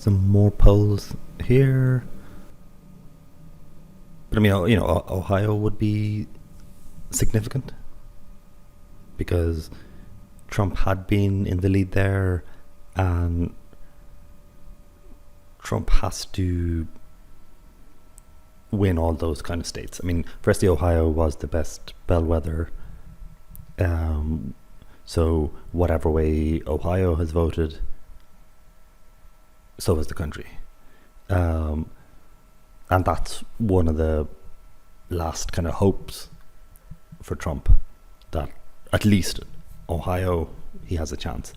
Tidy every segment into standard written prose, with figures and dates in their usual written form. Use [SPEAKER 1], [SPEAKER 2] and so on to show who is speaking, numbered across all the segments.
[SPEAKER 1] some more polls here. But I mean, Ohio would be significant because Trump had been in the lead there, and Trump has to win all those kind of states. I mean, firstly, Ohio was the best bellwether. So whatever way Ohio has voted, so has the country. And that's one of the last kind of hopes for Trump, that at least Ohio, he has a chance.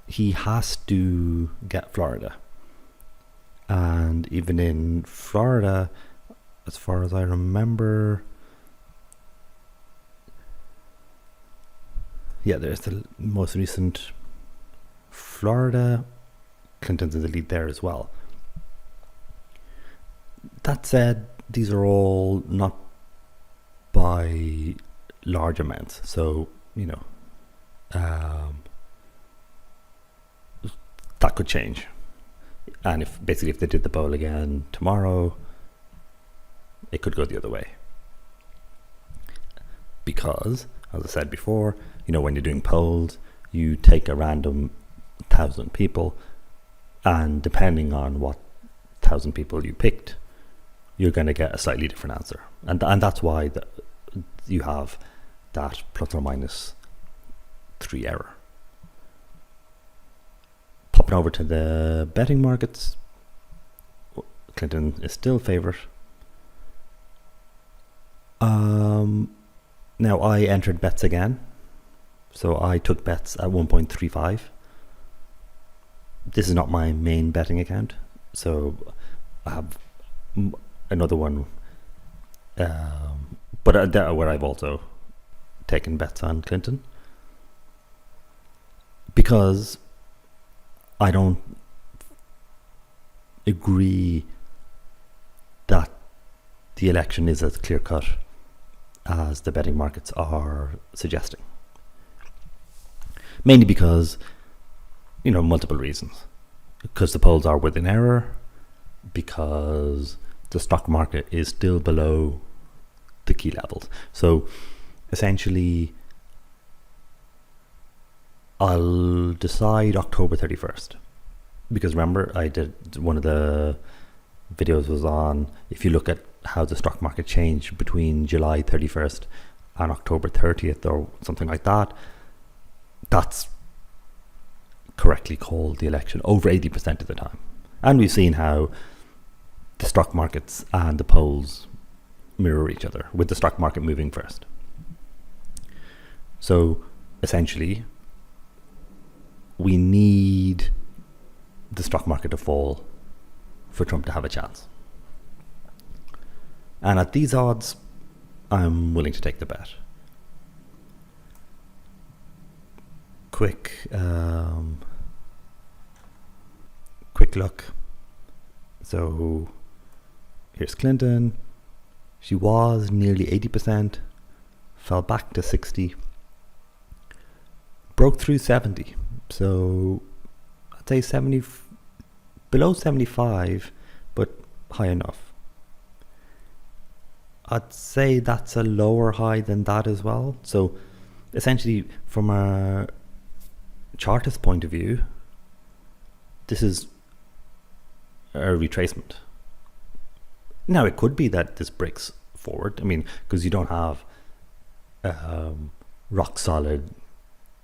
[SPEAKER 1] He has to get Florida. And even in Florida, as far as I remember, there's the most recent Florida. Clinton's in the lead there as well. That said, these are all not by large amounts. So, that could change. And if they did the poll again tomorrow, it could go the other way. Because, as I said before, when you're doing polls, you take a random 1,000 people, and depending on what 1,000 people you picked, you're going to get a slightly different answer. And that's why you have that plus or minus 3 error. Popping over to the betting markets, Clinton is still favourite. Now I entered bets again. So I took bets at 1.35. This is not my main betting account. So I have another one, but where I've also taken bets on Clinton, because I don't agree that the election is as clear-cut as the betting markets are suggesting. Mainly because, multiple reasons. Because the polls are within error, because the stock market is still below the key levels. So essentially, I'll decide October 31st. Because remember, I did one of the videos was on, if you look at how the stock market changed between July 31st and October 30th or something like that, that's correctly called the election over 80% of the time. And we've seen how the stock markets and the polls mirror each other, with the stock market moving first. So essentially, we need the stock market to fall for Trump to have a chance. And at these odds, I'm willing to take the bet. Quick look. So here's Clinton. She was nearly 80%, fell back to 60, broke through 70. So I'd say 70, below 75, but high enough. I'd say that's a lower high than that as well. So essentially, from a chartist point of view, this is a retracement. Now, it could be that this breaks forward. I mean, because you don't have rock solid,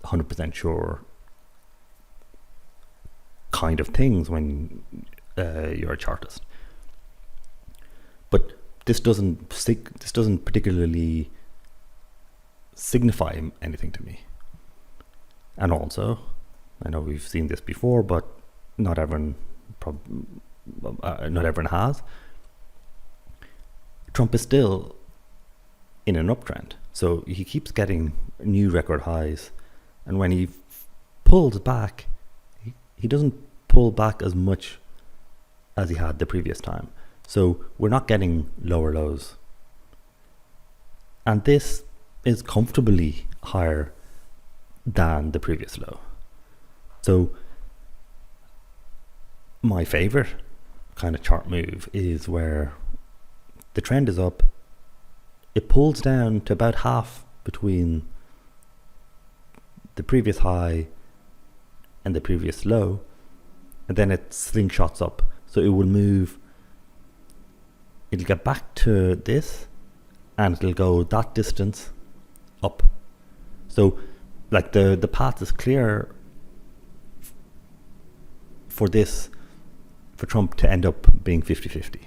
[SPEAKER 1] 100% sure kind of things when you're a chartist. But this doesn't particularly signify anything to me. And also, I know we've seen this before, but not everyone has. Trump is still in an uptrend, so he keeps getting new record highs, and when he pulls back, he doesn't pull back as much as he had the previous time. So we're not getting lower lows, and this is comfortably higher than the previous low. So my favorite kind of chart move is where the trend is up, it pulls down to about half between the previous high and the previous low, and then it slingshots up. So it will move, it'll get back to this, and it'll go that distance up. So like the path is clear for this, for Trump to end up being 50-50.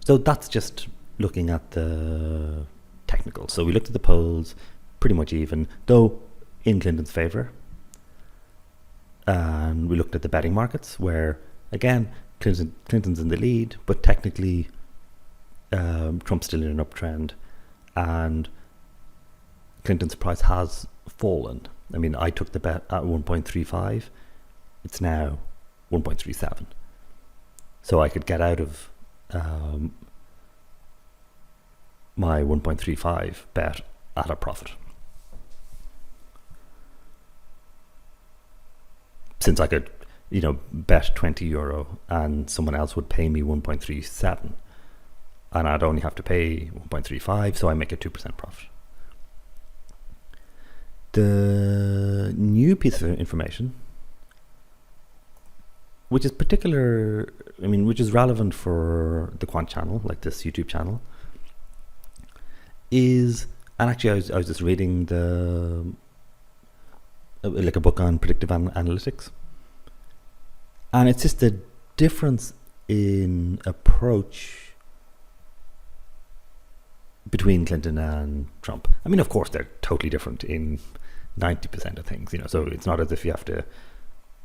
[SPEAKER 1] So that's just looking at the technical. So we looked at the polls, pretty much even, though in Clinton's favour. And we looked at the betting markets, where again Clinton's in the lead, but technically Trump's still in an uptrend, and Clinton's price has fallen. I mean, I took the bet at 1.35. It's now 1.37. So I could get out of my 1.35 bet at a profit, since I could, bet €20 and someone else would pay me 1.37, and I'd only have to pay 1.35, so I make a 2% profit. The new piece of information, which is which is relevant for the Quant channel, like this YouTube channel, is, and actually I was just reading a book on predictive analytics, and it's just the difference in approach between Clinton and Trump. I mean, of course, they're totally different in 90% of things, so it's not as if you have to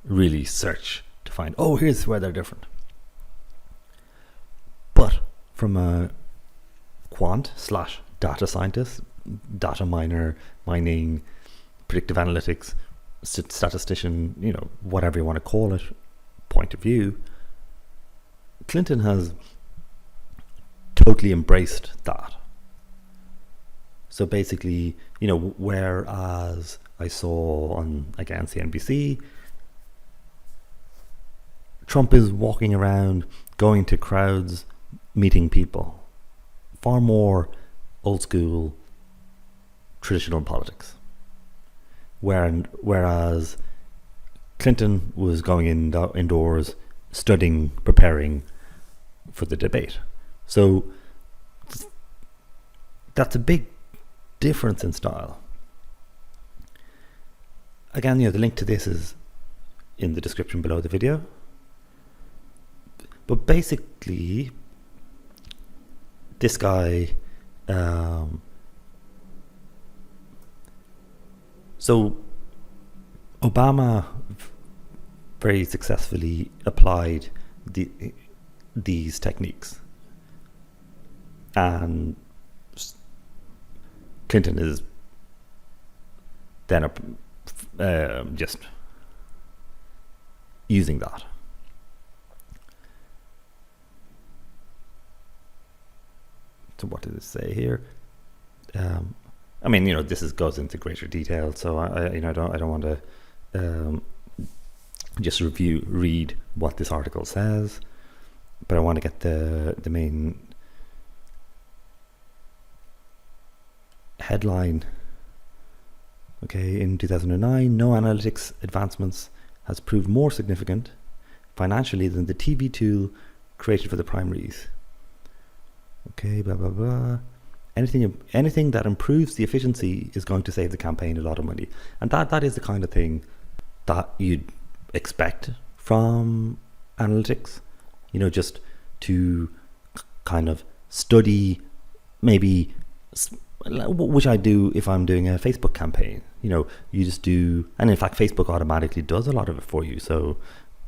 [SPEAKER 1] really search to find, oh, here's where they're different. But from a quant / data scientist, data mining, predictive analytics, statistician, whatever you want to call it, point of view, Clinton has totally embraced that. So basically, whereas I saw on, again, CNBC, Trump is walking around, going to crowds, meeting people. Far more old school, traditional politics. Whereas Clinton was going indoors, studying, preparing for the debate. So that's a big difference in style. Again, the link to this is in the description below the video. But basically, this guy, so Obama very successfully applied these techniques, and Clinton is then just using that. So what does it say here? This goes into greater detail, so I don't want to just read what this article says, but I want to get the main headline. Okay, in 2009, no analytics advancements has proved more significant financially than the TV tool created for the primaries. Okay, blah blah blah. Anything that improves the efficiency is going to save the campaign a lot of money, and that is the kind of thing that you'd expect from analytics. Just to kind of study, maybe, which I do if I'm doing a Facebook campaign. You just do, and in fact Facebook automatically does a lot of it for you. So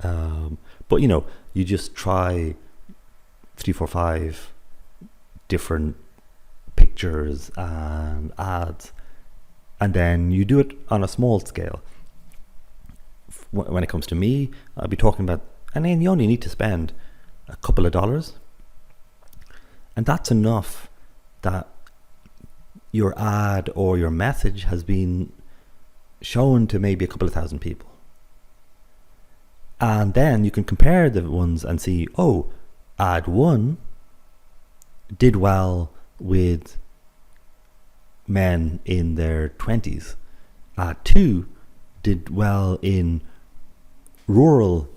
[SPEAKER 1] but you just try 3, 4, 5 different pictures and ads, and then you do it on a small scale. When it comes to me, I'll be talking about, and then you only need to spend a couple of dollars, and that's enough that your ad or your message has been shown to maybe a couple of thousand people. And then you can compare the ones and see, oh, ad 1 did well with men in their 20s. Ad 2 did well in rural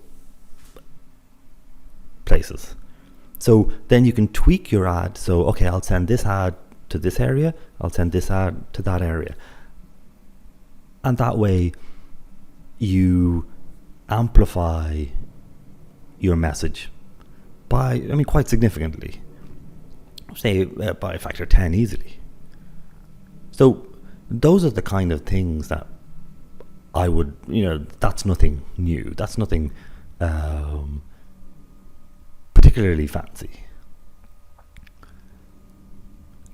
[SPEAKER 1] places. So then you can tweak your ad. So, okay, I'll send this ad to this area. I'll send this ad to that area. And that way you amplify your message by, quite significantly. Say by a factor 10 easily. So those are the kind of things that I would, that's nothing new. That's nothing particularly fancy.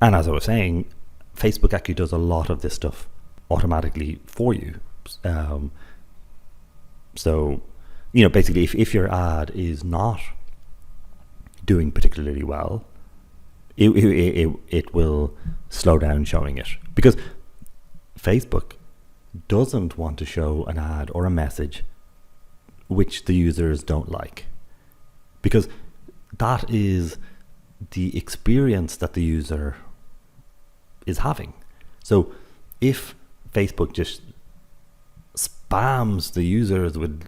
[SPEAKER 1] And as I was saying, Facebook actually does a lot of this stuff automatically for you. So, basically, if your ad is not doing particularly well, it will slow down showing it, because Facebook doesn't want to show an ad or a message which the users don't like, because that is the experience that the user is having. So if Facebook just spams the users with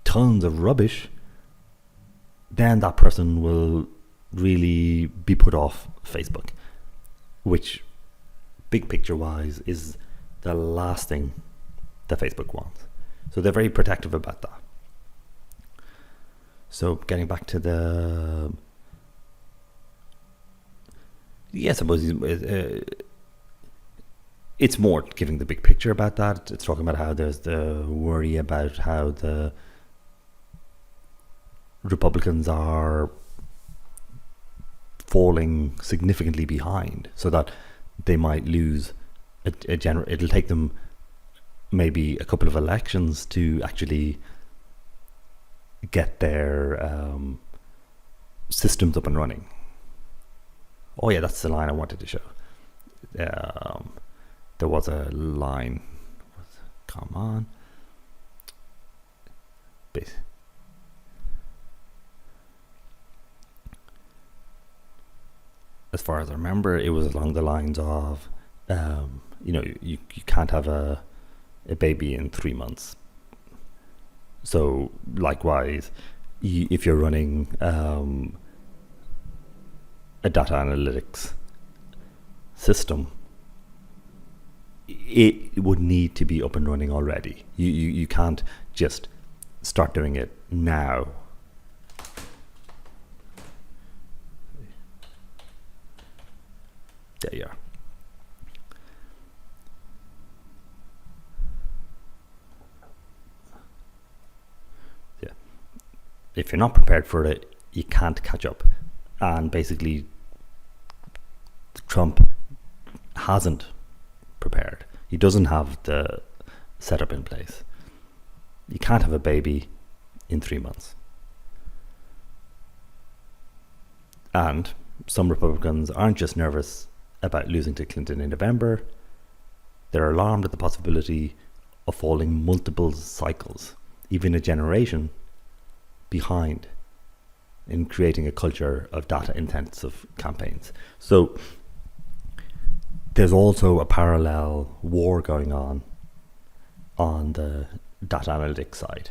[SPEAKER 1] tons of rubbish, then that person will really be put off Facebook, which, big picture wise, is the last thing that Facebook wants. So they're very protective about that. So getting back to the, I suppose it's more giving the big picture about that. It's talking about how there's the worry about how the Republicans are falling significantly behind, so that they might lose it'll take them maybe a couple of elections to actually get their systems up and running. Oh yeah, that's the line I wanted to show. There was a line. Come on. As far as I remember, it was along the lines of, you can't have a baby in 3 months. So likewise, if you're running a data analytics system, it would need to be up and running already. You can't just start doing it now. There you are. Yeah. If you're not prepared for it, you can't catch up. And basically, Trump hasn't prepared. He doesn't have the setup in place. You can't have a baby in 3 months. And some Republicans aren't just nervous about losing to Clinton in November. They're alarmed at the possibility of falling multiple cycles, even a generation, behind in creating a culture of data-intensive campaigns. So there's also a parallel war going on the data analytics side.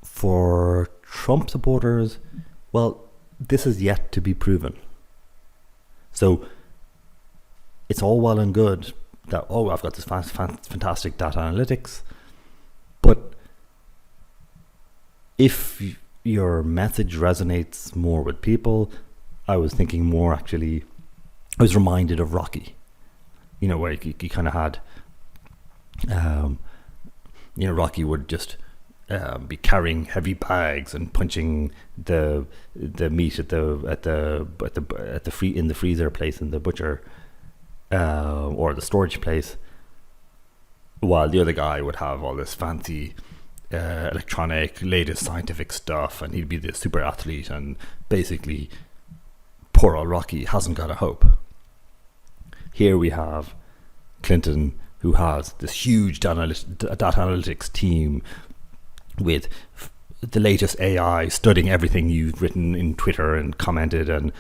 [SPEAKER 1] For Trump supporters, well, this is yet to be proven. So it's all well and good that, I've got this fantastic data analytics, but if your message resonates more with people, I was thinking more actually, I was reminded of Rocky, where you kind of had, Rocky would just be carrying heavy bags and punching the meat in the freezer place in the butcher or the storage place, while the other guy would have all this fancy electronic latest scientific stuff, and he'd be the super athlete, and basically poor old Rocky hasn't got a hope. Here we have Clinton, who has this huge data analytics team with the latest AI studying everything you've written in Twitter and commented, and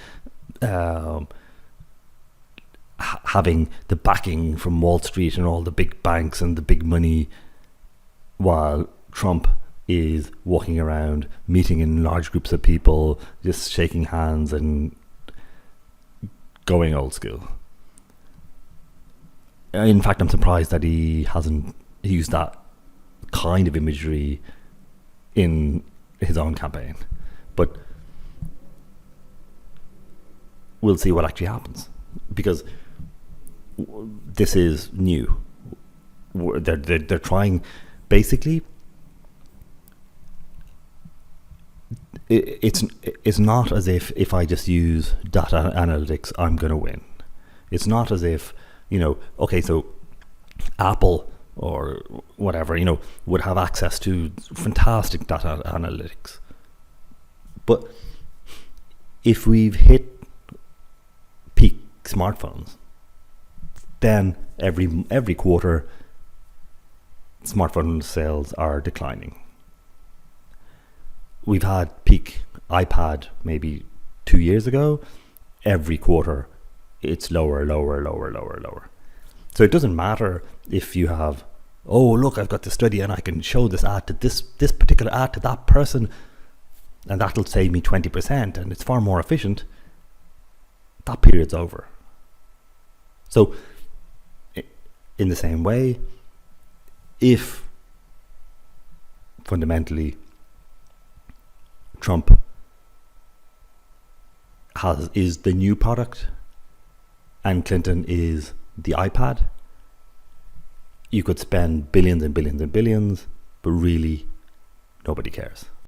[SPEAKER 1] having the backing from Wall Street and all the big banks and the big money, while Trump is walking around, meeting in large groups of people, just shaking hands and going old school. In fact, I'm surprised that he hasn't used that kind of imagery in his own campaign. But we'll see what actually happens, because this is new. They're trying, basically. It's not as if I just use data analytics, I'm going to win. It's not as if, okay, so Apple or whatever, would have access to fantastic data analytics. But if we've hit peak smartphones, then every quarter smartphone sales are declining. We've had peak iPad maybe 2 years ago. Every quarter it's lower. So it doesn't matter if you have, oh look, I've got this study and I can show this ad to this particular ad to that person, and that'll save me 20% and it's far more efficient. That period's over. So in the same way, if fundamentally Trump is the new product and Clinton is the iPad, you could spend billions and billions and billions, but really nobody cares.